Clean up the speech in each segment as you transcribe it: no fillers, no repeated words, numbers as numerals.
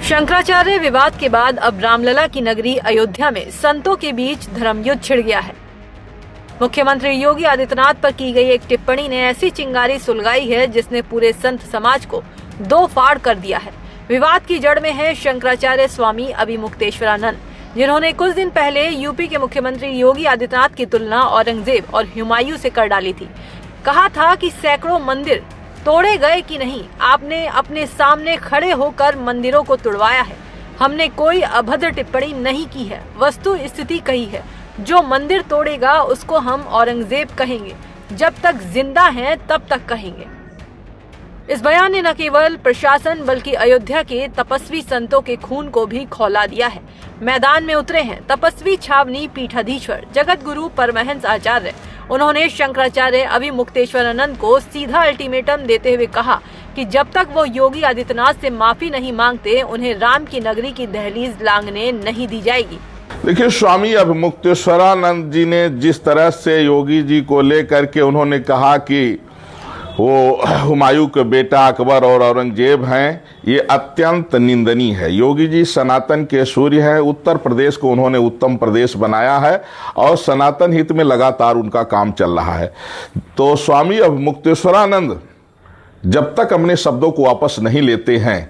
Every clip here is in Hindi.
शंकराचार्य विवाद के बाद अब रामलला की नगरी अयोध्या में संतों के बीच धर्मयुद्ध छिड़ गया है। मुख्यमंत्री योगी आदित्यनाथ पर की गई एक टिप्पणी ने ऐसी चिंगारी सुलगाई है जिसने पूरे संत समाज को दो फाड़ कर दिया है। विवाद की जड़ में है शंकराचार्य स्वामी अभिमुक्तेश्वरानंद, जिन्होंने कुछ दिन पहले यूपी के मुख्यमंत्री योगी आदित्यनाथ की तुलना औरंगजेब और हुमायूं से कर डाली थी। कहा था कि सैकड़ों मंदिर तोड़े गए कि नहीं, आपने अपने सामने खड़े होकर मंदिरों को तुड़वाया है। हमने कोई अभद्र टिप्पणी नहीं की है, वस्तु स्थिति कही है। जो मंदिर तोड़ेगा उसको हम औरंगजेब कहेंगे, जब तक जिंदा हैं तब तक कहेंगे। इस बयान ने न केवल प्रशासन बल्कि अयोध्या के तपस्वी संतों के खून को भी खौला दिया है। मैदान में उतरे हैं तपस्वी छावनी पीठाधीश्वर जगत गुरु परमहंस आचार्य। उन्होंने शंकराचार्य अभिमुक्तेश्वरानंद को सीधा अल्टीमेटम देते हुए कहा कि जब तक वो योगी आदित्यनाथ से माफी नहीं मांगते, उन्हें राम की नगरी की दहलीज लांघने नहीं दी जाएगी। देखिए, स्वामी अभिमुक्तेश्वरानंद जी ने जिस तरह से योगी जी को लेकर के उन्होंने कहा कि वो हुमायूं के बेटा अकबर और औरंगजेब हैं, ये अत्यंत निंदनीय है। योगी जी सनातन के सूर्य हैं। उत्तर प्रदेश को उन्होंने उत्तम प्रदेश बनाया है और सनातन हित में लगातार उनका काम चल रहा है। तो स्वामी अभिमुक्तेश्वरानंद जब तक अपने शब्दों को वापस नहीं लेते हैं,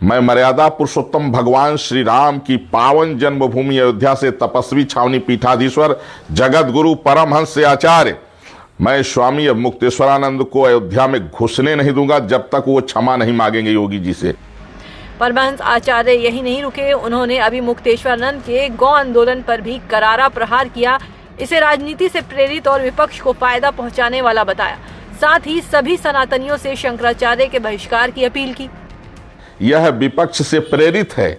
मैं मर्यादा पुरुषोत्तम भगवान श्री राम की पावन जन्मभूमि अयोध्या से तपस्वी छावनी पीठाधीश्वर जगत गुरु परमहंस से आचार्य, मैं स्वामी अभिमुक्तेश्वरानंद को अयोध्या में घुसने नहीं दूंगा जब तक वो क्षमा नहीं मांगेंगे योगी जी से। परमहंस आचार्य यही नहीं रुके, उन्होंने अभिमुक्तेश्वरानंद के गौ आंदोलन पर भी करारा प्रहार किया। इसे राजनीति से प्रेरित और विपक्ष को फायदा पहुंचाने वाला बताया। साथ ही सभी सनातनियों से शंकराचार्य के बहिष्कार की अपील की। यह विपक्ष से प्रेरित है,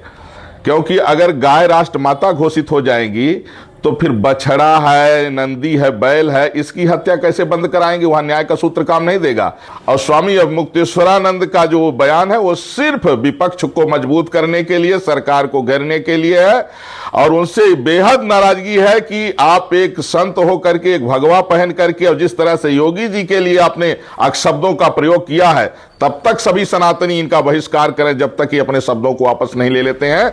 क्योंकि अगर गाय राष्ट्रमाता घोषित हो जाएगी तो फिर बछड़ा है, नंदी है, बैल है, इसकी हत्या कैसे बंद कराएंगे? वहां न्याय का सूत्र काम नहीं देगा। और स्वामी अभिमुक्तेश्वरानंद का जो बयान है वो सिर्फ विपक्ष को मजबूत करने के लिए, सरकार को घेरने के लिए है। और उनसे बेहद नाराजगी है कि आप एक संत होकर के, एक भगवा पहन करके, और जिस तरह से योगी जी के लिए आपने अपशब्दों का प्रयोग किया है, तब तक सभी सनातनी इनका बहिष्कार करें जब तक ये अपने शब्दों को वापस नहीं ले लेते हैं।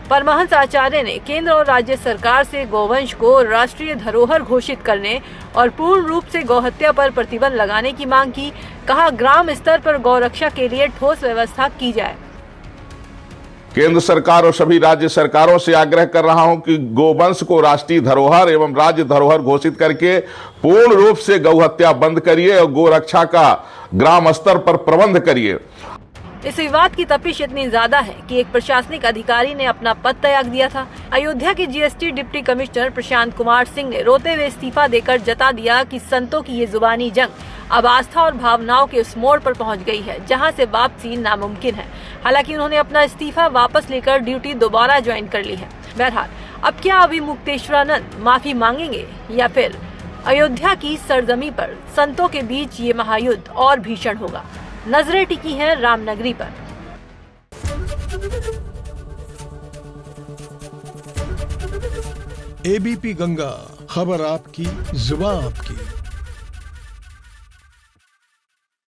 परमहंस आचार्य ने केंद्र और राज्य सरकार से गोवंश को राष्ट्रीय धरोहर घोषित करने और पूर्ण रूप से गौहत्या पर प्रतिबंध लगाने की मांग की। कहा, ग्राम स्तर पर गौरक्षा के लिए ठोस व्यवस्था की जाए। केंद्र सरकार और सभी राज्य सरकारों से आग्रह कर रहा हूं कि गोवंश को राष्ट्रीय धरोहर एवं राज्य धरोहर घोषित करके पूर्ण रूप से गौहत्या बंद करिए और गोरक्षा का ग्राम स्तर पर प्रबंध करिए। इस विवाद की तपिश इतनी ज्यादा है कि एक प्रशासनिक अधिकारी ने अपना पद त्याग दिया था। अयोध्या के GST deputy commissioner Prashant Kumar Singh ने रोते हुए इस्तीफा देकर जता दिया कि संतों की ये जुबानी जंग अब आस्था और भावनाओं के उस मोड़ पर पहुंच गई है जहां से वापसी नामुमकिन है। हालांकि उन्होंने अपना इस्तीफा वापस लेकर ड्यूटी दोबारा ज्वाइन कर ली है। बहरहाल, अब क्या अभिमुक्तेश्वरानंद माफी मांगेंगे या फिर अयोध्या की सरजमी पर संतों के बीच ये महायुद्ध और भीषण होगा? नजरें टिकी हैं रामनगरी पर। एबीपी गंगा, खबर आपकी, जुबान आपकी।